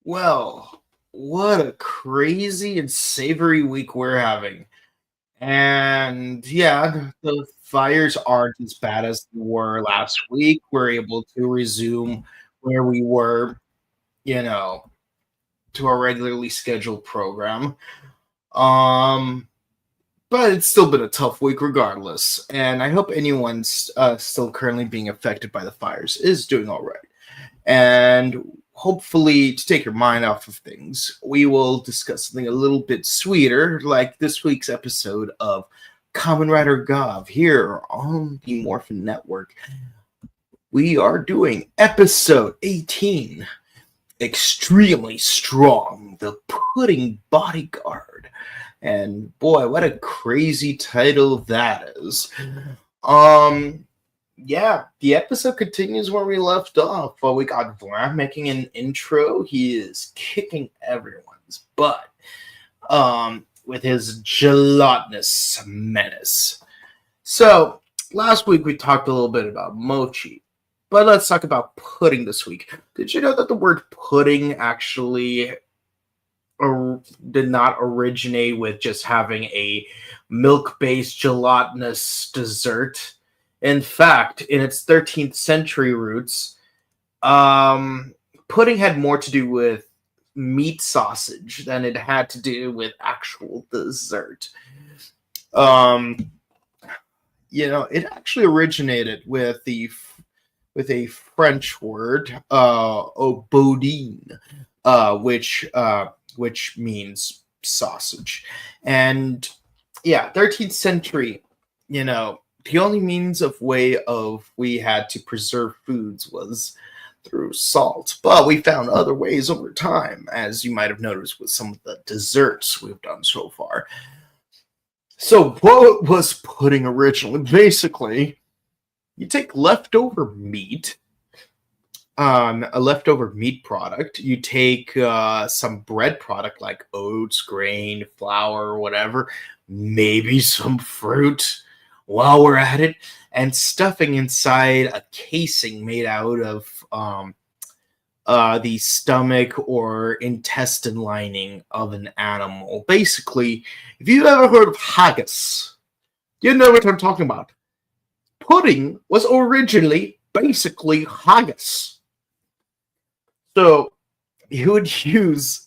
Well, what a crazy and savory week we're having. And yeah, the fires aren't as bad as they were last week. We're able to resume where we were, you know, to our regularly scheduled program. Um, but it's still been a tough week regardless. And I hope anyone's still currently being affected by the fires is doing all right. And hopefully, to take your mind off of things, we will discuss something a little bit sweeter, like this week's episode of Kamen Rider Gavv here on the Morphin Network. We are doing episode 18, Extremely Strong, the Pudding Bodyguard. And boy, what a crazy title that is. Yeah, the episode continues where we left off. Well, we got Vlad making an intro. He is kicking everyone's butt with his gelatinous menace. So, last week we talked a little bit about mochi, but let's talk about pudding this week. Did you know that the word pudding actually did not originate with just having a milk-based gelatinous dessert? In fact, in its 13th century roots, pudding had more to do with meat sausage than it had to do with actual dessert. It actually originated with a French word, boudin, which means sausage. And yeah, 13th century, the only means of way of we had to preserve foods was through salt. But we found other ways over time, as you might have noticed with some of the desserts we've done so far. So what was pudding originally? Basically, you take leftover meat, a leftover meat product. You take some bread product like oats, grain, flour, whatever, maybe some fruit while we're at it, and stuffing inside a casing made out of the stomach or intestine lining of an animal. Basically, if you've ever heard of haggis, you know what I'm talking about. Pudding was originally basically haggis. So you would use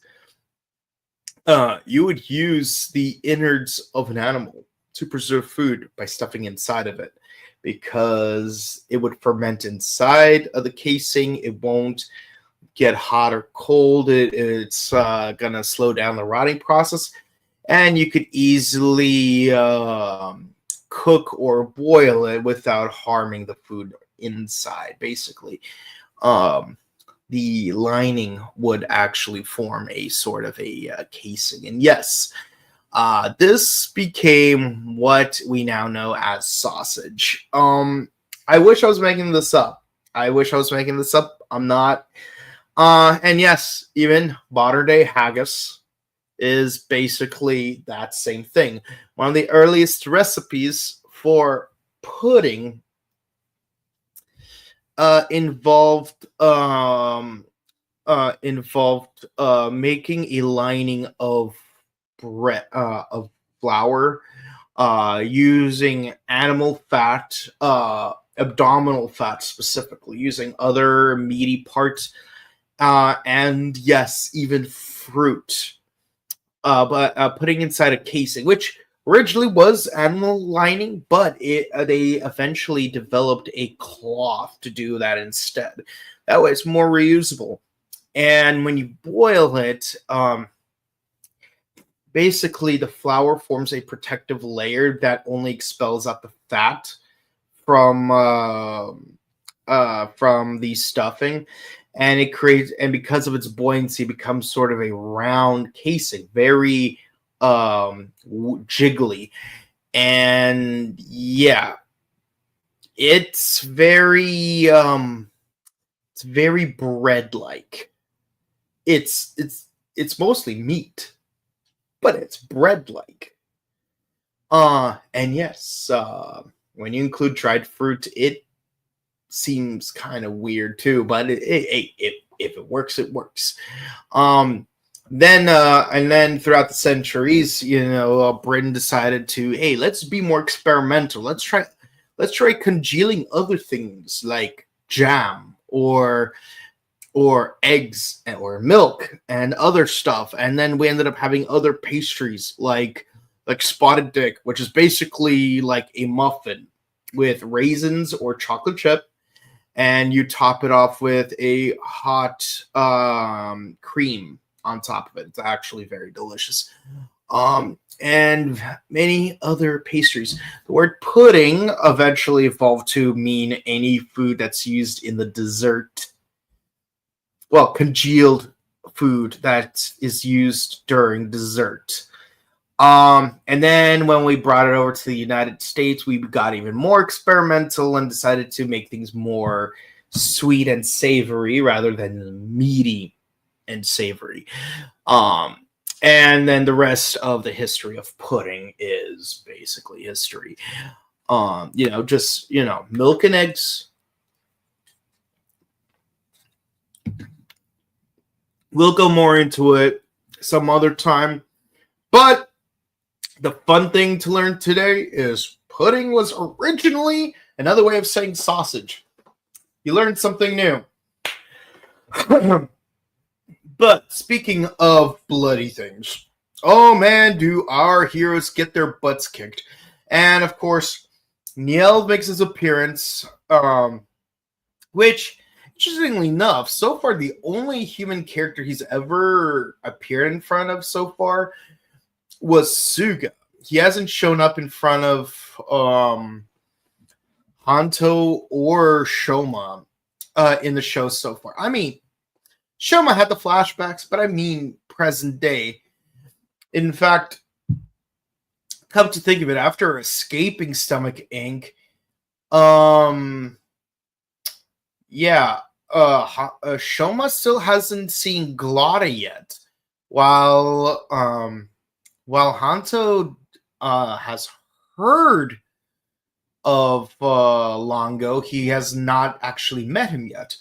the innards of an animal to preserve food by stuffing inside of it, because it would ferment inside of the casing. It won't get hot or cold. It's gonna slow down the rotting process, and you could easily cook or boil it without harming the food inside. Basically, the lining would actually form a sort of a casing, and yes. This became what we now know as sausage. I wish I was making this up. I'm not. And yes, even modern day haggis is basically that same thing. One of the earliest recipes for pudding involved making a lining of bread of flour using animal fat, abdominal fat specifically, using other meaty parts, and yes, even fruit, but putting inside a casing, which originally was animal lining, but they eventually developed a cloth to do that instead. That way it's more reusable. And when you boil it, basically the flour forms a protective layer that only expels out the fat from the stuffing, and because of its buoyancy, it becomes sort of a round casing, very jiggly. And yeah, it's very bread like. It's mostly meat, but it's bread-like. And yes, when you include dried fruit, it seems kind of weird too, but it if it works, it works. Then throughout the centuries, Britain decided to, hey, let's be more experimental. Let's try congealing other things like jam or eggs or milk and other stuff. And then we ended up having other pastries like spotted dick, which is basically like a muffin with raisins or chocolate chip, and you top it off with a hot cream on top of it. It's actually very delicious. And many other pastries. The word pudding eventually evolved to mean any food that's used in the dessert. Well, congealed food that is used during dessert. And then when we brought it over to the United States, we got even more experimental and decided to make things more sweet and savory rather than meaty and savory. And then the rest of the history of pudding is basically history. Milk and eggs. We'll go more into it some other time. But the fun thing to learn today is pudding was originally another way of saying sausage. You learned something new. But speaking of bloody things, oh man, do our heroes get their butts kicked. And of course, Niel makes his appearance, which, interestingly enough, so far the only human character he's ever appeared in front of so far was Suga. He hasn't shown up in front of Hanto or Shoma in the show so far. I mean, Shoma had the flashbacks, but I mean present day. In fact, come to think of it, after escaping Stomach Inc., Shoma still hasn't seen Glotta yet, while Hanto has heard of Longo. He has not actually met him yet.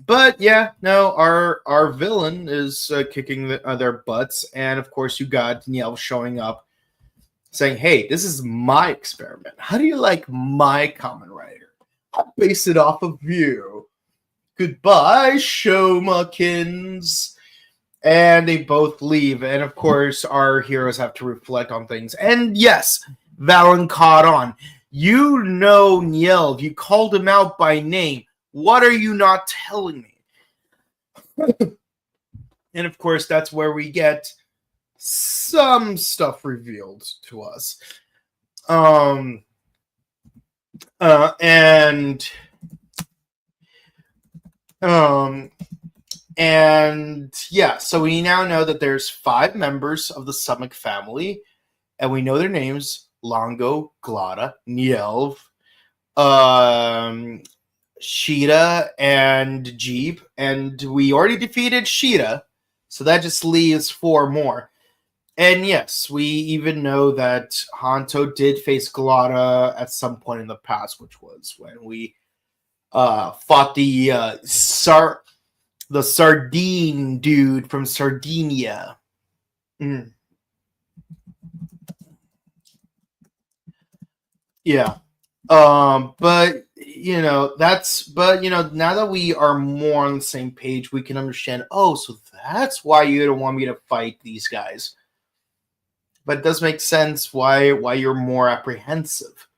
But yeah, no, our villain is kicking their butts, and of course you got Niel showing up, saying, "Hey, this is my experiment. How do you like my Kamen Rider? I'll base it off of you. Goodbye, Shomakins." And they both leave, and of course our heroes have to reflect on things. And yes, Valen caught on. You know Niel, you called him out by name. What are you not telling me? And of course, that's where we get some stuff revealed to us. And yeah, so we now know that there's 5 members of the Stomach family, and we know their names: Longo, Glotta, Nielv, Sheeta, and Jeep. And we already defeated Sheeta, so that just leaves 4 more. And yes, we even know that Hanto did face Glotta at some point in the past, which was when we fought the sardine dude from Sardinia. Yeah. But now that we are more on the same page, we can understand, oh, so that's why you don't want me to fight these guys. But it does make sense why you're more apprehensive.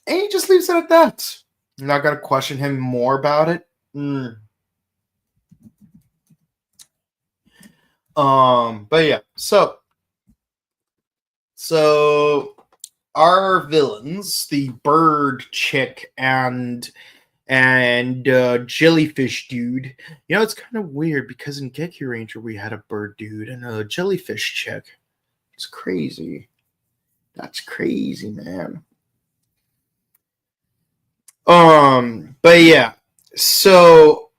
And he just leaves it at that. I'm not gonna question him more about it. But yeah, so our villains, the bird chick and jellyfish dude. It's kind of weird because in Gecky Ranger we had a bird dude and a jellyfish chick. It's crazy. That's crazy, man. But yeah. So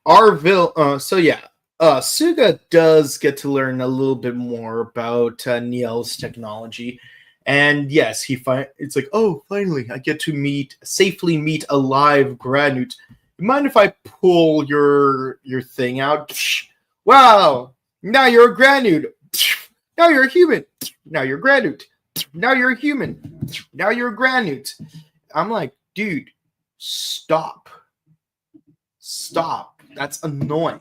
Suga does get to learn a little bit more about Niel's technology. And yes, it's like, oh, finally, I get to safely meet a live Granute. You mind if I pull your thing out? Wow, now you're a granute. Now you're a human. Now you're a granute. Now you're a human. Now you're a granute. I'm like, dude, stop. Stop. That's annoying.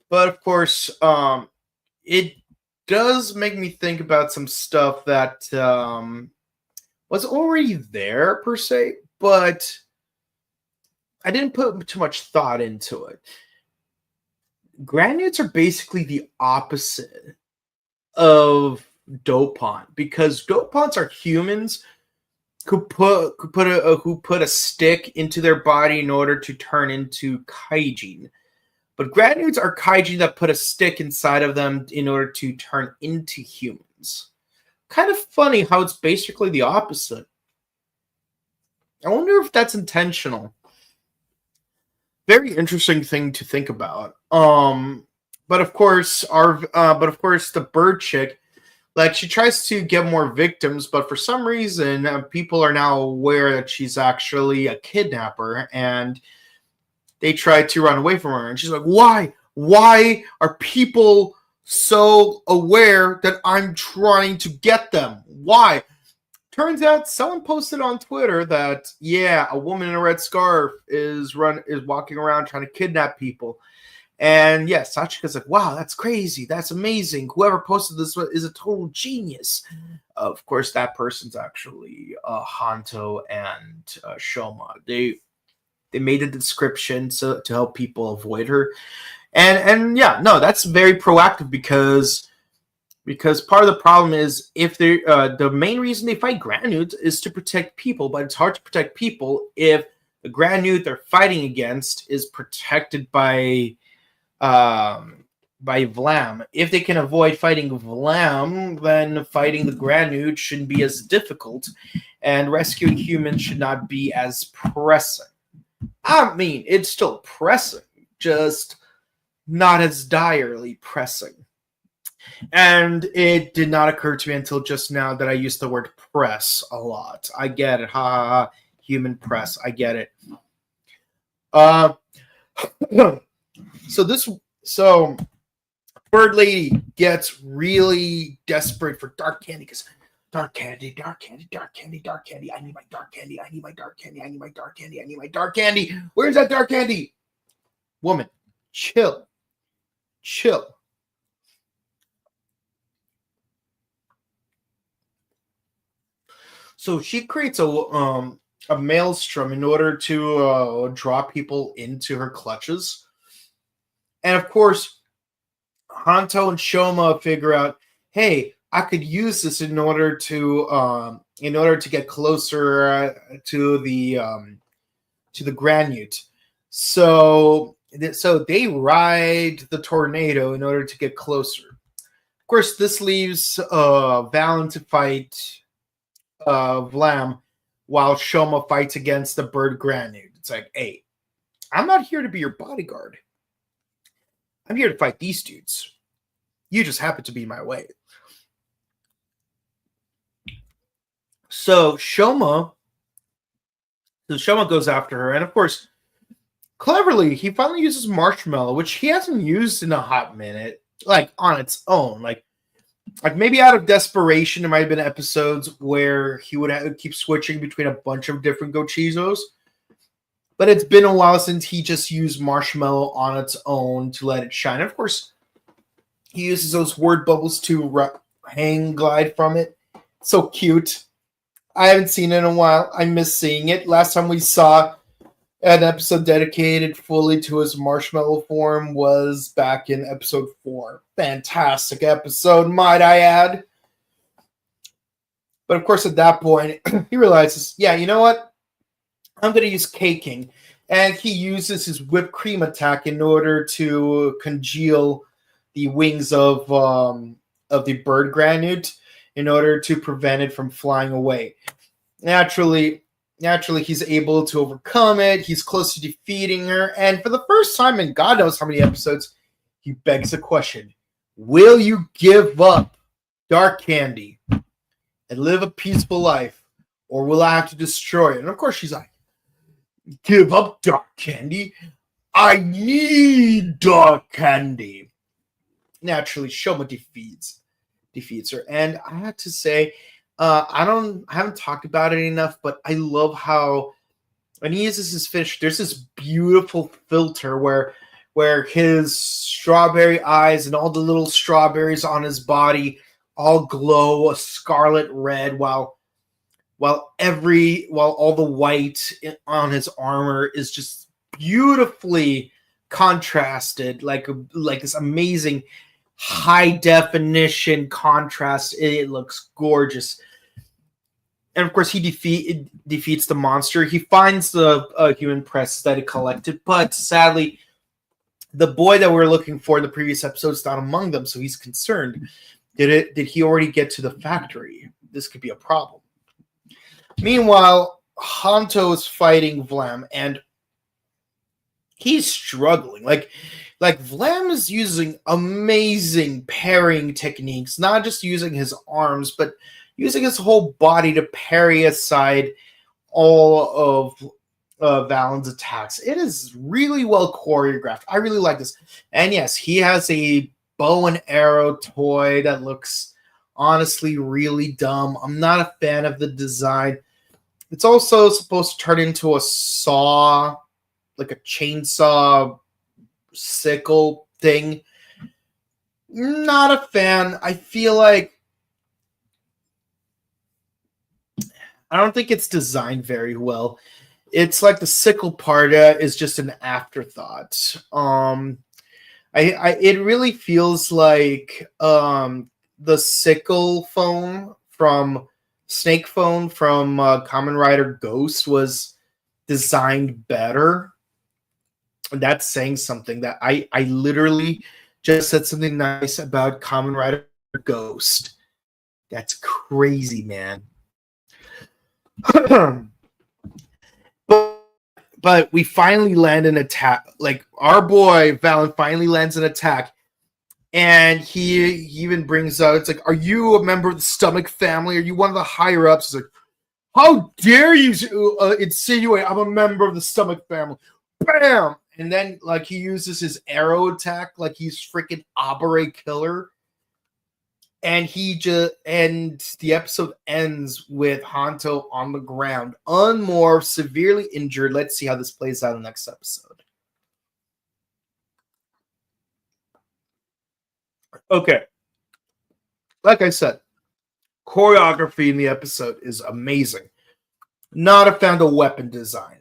But of course, it does make me think about some stuff that was already there per se, but I didn't put too much thought into it. Granutes are basically the opposite of dopant, because dopants are humans who put a stick into their body in order to turn into kaijin. But granutes are kaijin that put a stick inside of them in order to turn into humans. Kind of funny how it's basically the opposite. I wonder if that's intentional. Very interesting thing to think about. But of course, the bird chick, like, she tries to get more victims, but for some reason, people are now aware that she's actually a kidnapper, and they try to run away from her. And she's like, "Why? Why are people so aware that I'm trying to get them? Why?" Turns out someone posted on Twitter that, yeah, a woman in a red scarf is walking around trying to kidnap people. And yes, Sachika's like, "Wow, that's crazy. That's amazing. Whoever posted this is a total genius." Of course, that person's actually Hanto and Shoma. They made a description to help people avoid her. And yeah, no, that's very proactive, because part of the problem is, if they the main reason they fight Granute is to protect people, but it's hard to protect people if the Granute they're fighting against is protected by Vlam. If they can avoid fighting Vlam, then fighting the Granute shouldn't be as difficult, and rescuing humans should not be as pressing. I mean, it's still pressing, just not as direly pressing. And it did not occur to me until just now that I used the word press a lot. I get it. Ha ha ha. Human press. I get it. So Bird Lady gets really desperate for dark candy, because dark candy, dark candy, dark candy, dark candy. I need my dark candy. I need my dark candy. I need my dark candy. I need my dark candy. Where's that dark candy? Woman, chill. Chill. So she creates a maelstrom in order to draw people into her clutches. And of course, Hanto and Shoma figure out, hey, I could use this in order to get closer to the Granute. So they ride the tornado in order to get closer. Of course, this leaves Valen to fight Vlam, while Shoma fights against the bird Granute. It's like, hey, I'm not here to be your bodyguard. I'm here to fight these dudes. You just happen to be my way. So Shoma goes after her, and of course, cleverly, he finally uses Marshmallow, which he hasn't used in a hot minute, like on its own. Like maybe out of desperation, there might have been episodes where he would have to keep switching between a bunch of different Gochizos. But it's been a while since he just used Marshmallow on its own to let it shine. And of course, he uses those word bubbles to hang glide from it. So cute. I haven't seen it in a while. I miss seeing it. Last time we saw an episode dedicated fully to his Marshmallow form was back in episode 4. Fantastic episode, might I add. But of course, at that point, he realizes, yeah, you know what? I'm going to use K-King. And he uses his whipped cream attack in order to congeal the wings of the bird Granute in order to prevent it from flying away. Naturally, he's able to overcome it. He's close to defeating her. And for the first time in God knows how many episodes, he begs a question. Will you give up dark candy and live a peaceful life? Or will I have to destroy it? And of course, she's like, Give up dark candy. I need dark candy. Naturally, Shoma defeats her, and I have to say, I haven't talked about it enough, but I love how when he uses his fish, there's this beautiful filter where his strawberry eyes and all the little strawberries on his body all glow a scarlet red, while all the white on his armor is just beautifully contrasted, like this amazing high definition contrast. It looks gorgeous. And of course, he defeats the monster. He finds the human press that he collected, but sadly, the boy that we were looking for in the previous episode is not among them. So he's concerned. Did he already get to the factory? This could be a problem. Meanwhile, Hanto is fighting Vlam, and he's struggling. Like Vlam is using amazing parrying techniques, not just using his arms, but using his whole body to parry aside all of Valen's attacks. It is really well choreographed. I really like this. And yes, he has a bow and arrow toy that looks honestly really dumb. I'm not a fan of the design. It's also supposed to turn into a saw, like a chainsaw sickle thing. Not a fan. I feel like I don't think it's designed very well. It's like the sickle part is just an afterthought. It really feels like the sickle phone from Snake Phone from Kamen Rider Ghost was designed better. And that's saying something. That I literally just said something nice about Kamen Rider Ghost. That's crazy, man. But we finally land an attack. Like our boy Valen finally lands an attack, and he even brings out, it's like, "Are you a member of the Stomach family? Are you one of the higher ups?" It's like, "How dare you insinuate I'm a member of the Stomach family?" Bam! And then like he uses his arrow attack like he's freaking Abare Killer. And the episode ends with Hanto on the ground, unmorphed, severely injured. Let's see how this plays out in the next episode. Okay. Like I said, choreography in the episode is amazing. Not a fan of weapon design.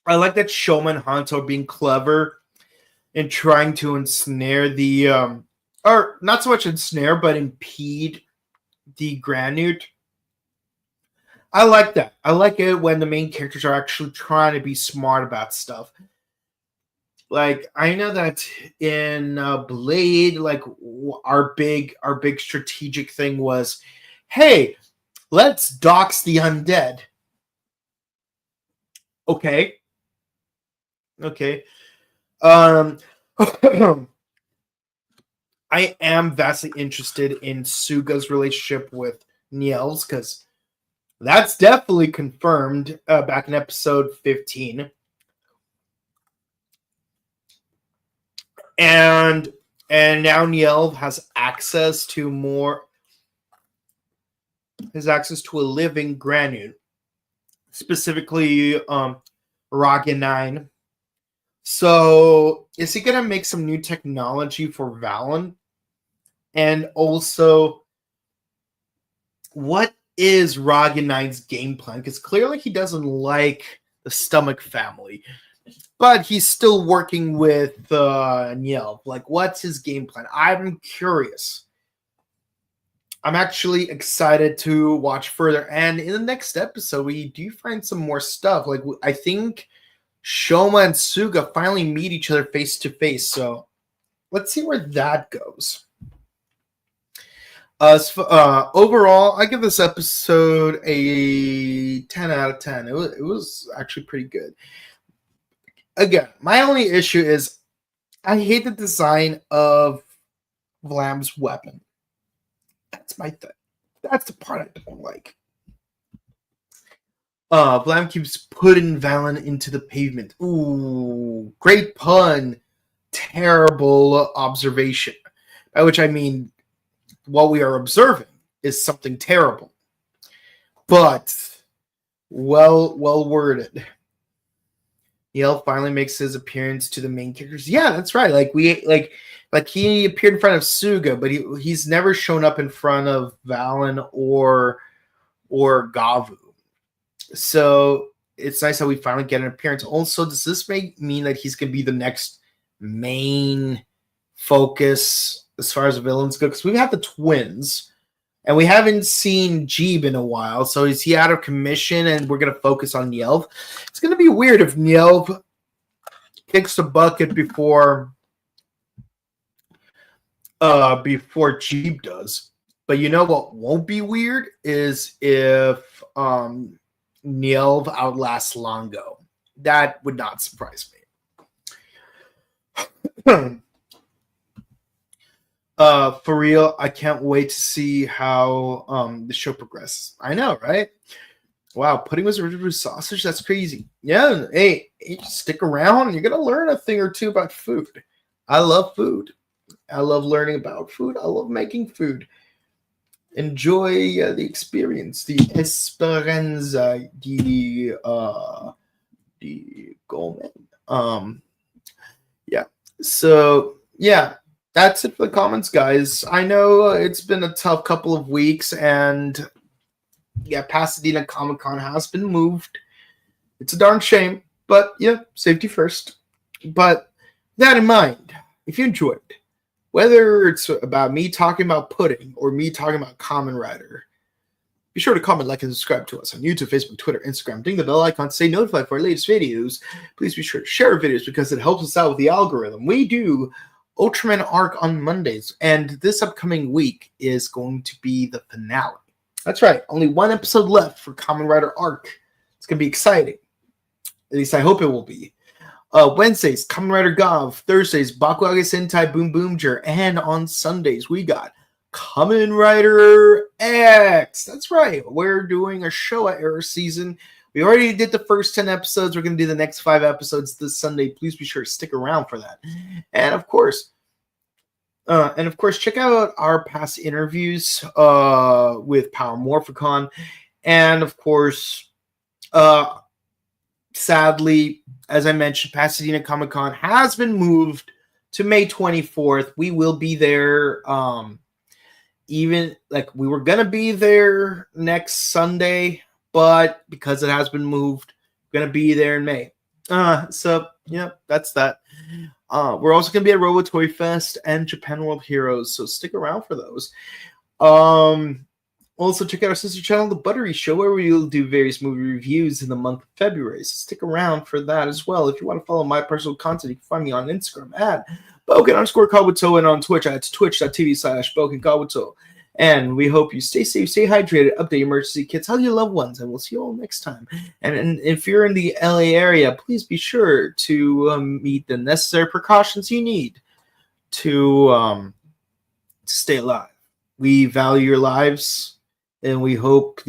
I like that Shoma and Hanto are being clever in trying to ensnare or not so much ensnare, but impede the Granute. I like that. I like it when the main characters are actually trying to be smart about stuff. Like I know that in Blade, like our big strategic thing was, hey, let's dox the undead. Okay. I am vastly interested in Suga's relationship with Niels, because that's definitely confirmed back in episode 15. And now Niels has access to a living Granute, specifically Raga 9. So is he gonna make some new technology for Valen? And also, what is Raga 9's game plan? Because clearly he doesn't like the Stomach family, but he's still working with Niel. Like, what's his game plan? I'm curious. I'm actually excited to watch further. And in the next episode, we do find some more stuff. Like, I think Shoma and Suga finally meet each other face to face. So let's see where that goes. Overall, I give this episode a 10 out of 10. It was actually pretty good. Again, my only issue is I hate the design of Vlam's weapon. That's my thing. That's the part I don't like. Blam keeps putting Valen into the pavement. Ooh, great pun. Terrible observation. By which I mean, what we are observing is something terrible. But well worded. Yale finally makes his appearance to the main characters. Yeah, that's right. Like he appeared in front of Suga, but he's never shown up in front of Valen or Gavv. So it's nice that we finally get an appearance. Also, does this mean that he's going to be the next main focus as far as villains go? Because we have the twins, and we haven't seen Jeeb in a while. So is he out of commission, and we're going to focus on Yelv? It's going to be weird if Yelv kicks the bucket before Jeeb does. But you know what won't be weird is if Nielv outlasts Longo. That would not surprise me. For real, I can't wait to see how the show progresses. I know, right? Wow, pudding was originally sausage? That's crazy. Yeah, hey, stick around. You're going to learn a thing or two about food. I love food. I love learning about food. I love making food. Enjoy the experience, the esperanza de Gomen. Yeah. So yeah, that's it for the comments, guys. I know it's been a tough couple of weeks, and yeah, Pasadena Comic-Con has been moved. It's a darn shame, but yeah, safety first. But that in mind, if you enjoyed, whether it's about me talking about pudding or me talking about Kamen Rider, be sure to comment, like, and subscribe to us on YouTube, Facebook, Twitter, Instagram. Ding the bell icon to stay notified for our latest videos. Please be sure to share our videos because it helps us out with the algorithm. We do Ultraman Arc on Mondays, and this upcoming week is going to be the finale. That's right. Only one episode left for Kamen Rider Arc. It's going to be exciting. At least I hope it will be. Wednesdays, Kamen Rider Gavv. Thursdays, Bakuage Sentai Boom Boomger. And on Sundays, we got Kamen Rider X. That's right. We're doing a Showa era season. We already did the first 10 episodes. We're going to do the next 5 episodes this Sunday. Please be sure to stick around for that. And of course, check out our past interviews with Power Morphicon. And of course, sadly, as I mentioned, Pasadena Comic-Con has been moved to May 24th. We will be there. Even like we were going to be there next Sunday, but because it has been moved, we're going to be there in May. So, yeah, that's that. We're also going to be at Robo Toy Fest and Japan World Heroes, so stick around for those. Also, check out our sister channel, The Buttery Show, where we will do various movie reviews in the month of February. So stick around for that as well. If you want to follow my personal content, you can find me on Instagram at Boken_Kabuto and on Twitch at twitch.tv/BokenKabuto. And we hope you stay safe, stay hydrated, update emergency kits, hug your loved ones, and we'll see you all next time. And if you're in the LA area, please be sure to meet the necessary precautions you need to stay alive. We value your lives, and we hope